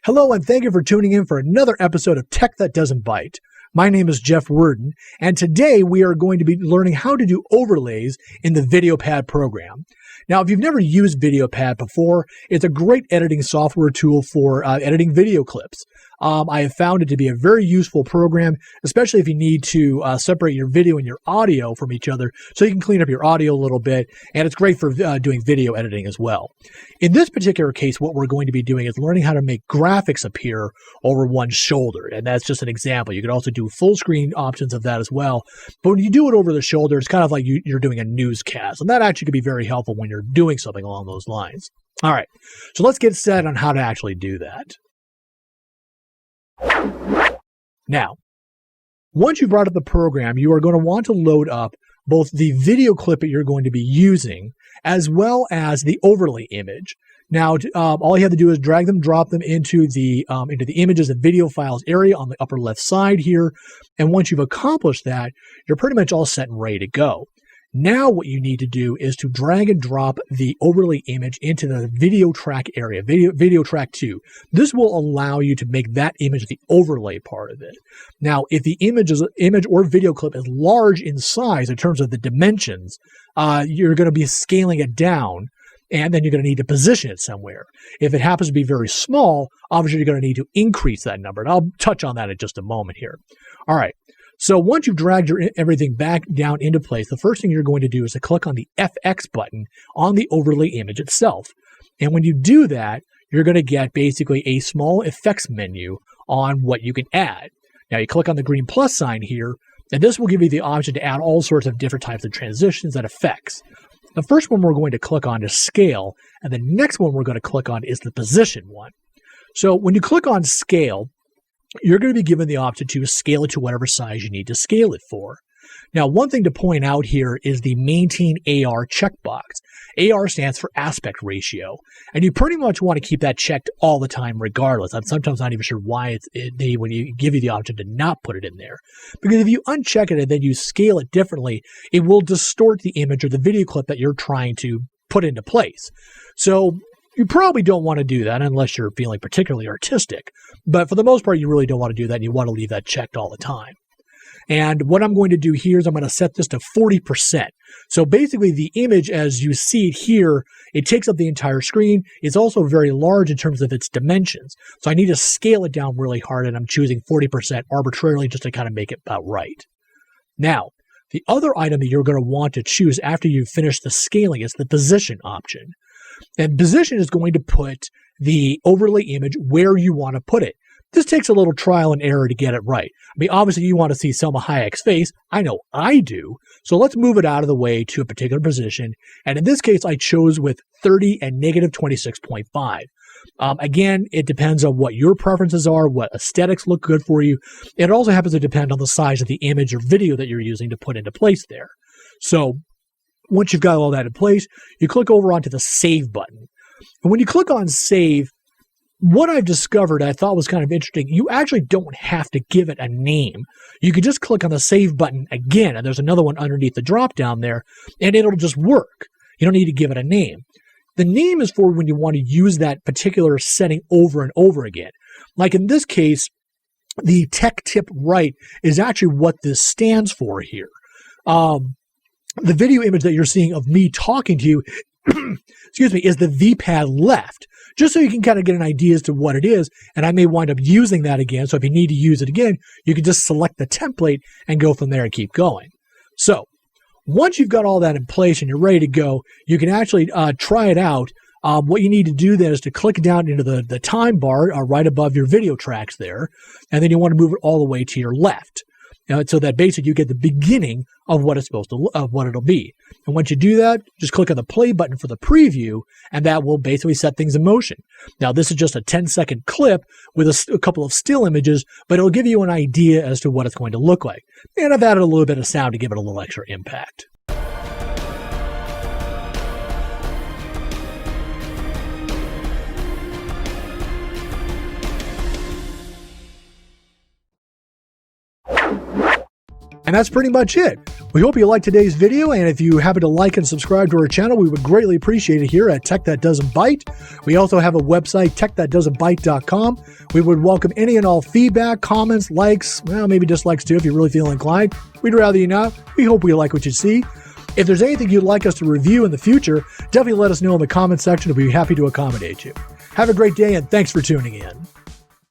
Hello, and thank you for tuning in for another episode of Tech That Doesn't Byte. My name is Jeff Worden, and today we are going to be learning how to do overlays in the VideoPad program. Now, if you've never used VideoPad before, it's a great editing software tool for editing video clips. I have found it to be a very useful program, especially if you need to separate your video and your audio from each other so you can clean up your audio a little bit, and it's great for doing video editing as well. In this particular case, what we're going to be doing is learning how to make graphics appear over one's shoulder, and that's just an example. You can also do full screen options of that as well, but when you do it over the shoulder, it's kind of like you're doing a newscast, and that actually could be very helpful when you're doing something along those lines. All right, so let's get set on how to actually do that. Now, once you've brought up the program, you are going to want to load up both the video clip that you're going to be using as well as the overlay image. Now, all you have to do is drag them, drop them into the images and video files area on the upper left side here. And once you've accomplished that, you're pretty much all set and ready to go. Now what you need to do is to drag and drop the overlay image into the video track area, video track 2. This will allow you to make that image the overlay part of it. Now, if the image or video clip is large in size in terms of the dimensions, you're going to be scaling it down, and then you're going to need to position it somewhere. If it happens to be very small, obviously you're going to need to increase that number, and I'll touch on that in just a moment here. All right. So once you've dragged everything back down into place, the first thing you're going to do is to click on the FX button on the overlay image itself. And when you do that, you're going to get basically a small effects menu on what you can add. Now you click on the green plus sign here, and this will give you the option to add all sorts of different types of transitions and effects. The first one we're going to click on is scale, and the next one we're going to click on is the position one. So when you click on scale, you're going to be given the option to scale it to whatever size you need to scale it for. Now, one thing to point out here is the Maintain AR checkbox. AR stands for aspect ratio, and you pretty much want to keep that checked all the time regardless. I'm sometimes not even sure why when you give you the option to not put it in there. Because if you uncheck it and then you scale it differently, it will distort the image or the video clip that you're trying to put into place. So you probably don't want to do that unless you're feeling particularly artistic. But for the most part, you really don't want to do that. And you want to leave that checked all the time. And what I'm going to do here is I'm going to set this to 40%. So basically the image, as you see it here, it takes up the entire screen. It's also very large in terms of its dimensions. So I need to scale it down really hard, and I'm choosing 40% arbitrarily just to kind of make it about right. Now, the other item that you're going to want to choose after you've finished the scaling is the position option. And position is going to put the overlay image where you want to put it. This takes a little trial and error to get it right. I mean, obviously you want to see Selma Hayek's face. I know I do. So let's move it out of the way to a particular position. And in this case, I chose with 30 and negative 26.5. Again, it depends on what your preferences are, what aesthetics look good for you. It also happens to depend on the size of the image or video that you're using to put into place there. So once you've got all that in place, you click over onto the Save button. And when you click on Save, what I've discovered I thought was kind of interesting, you actually don't have to give it a name. You can just click on the Save button again, and there's another one underneath the drop down there, and it'll just work. You don't need to give it a name. The name is for when you want to use that particular setting over and over again. Like in this case, the Tech Tip Right is actually what this stands for here. The video image that you're seeing of me talking to you, excuse me, is the VPad left, just so you can kind of get an idea as to what it is, and I may wind up using that again, so if you need to use it again, you can just select the template and go from there and keep going. So, once you've got all that in place and you're ready to go, you can actually try it out. What you need to do then is to click down into the time bar right above your video tracks there, and then you want to move it all the way to your left. So that basically you get the beginning of what it's of what it'll be. And once you do that, just click on the play button for the preview, and that will basically set things in motion. Now, this is just a 10-second clip with a couple of still images, but it'll give you an idea as to what it's going to look like. And I've added a little bit of sound to give it a little extra impact. And that's pretty much it. We hope you liked today's video, and if you happen to like and subscribe to our channel, we would greatly appreciate it here at Tech That Doesn't Byte. We also have a website, techthatdoesn'tbyte.com. We would welcome any and all feedback, comments, likes, well, maybe dislikes too if you really feel inclined. We'd rather you not. We hope you like what you see. If there's anything you'd like us to review in the future, definitely let us know in the comment section. We'll be happy to accommodate you. Have a great day, and thanks for tuning in.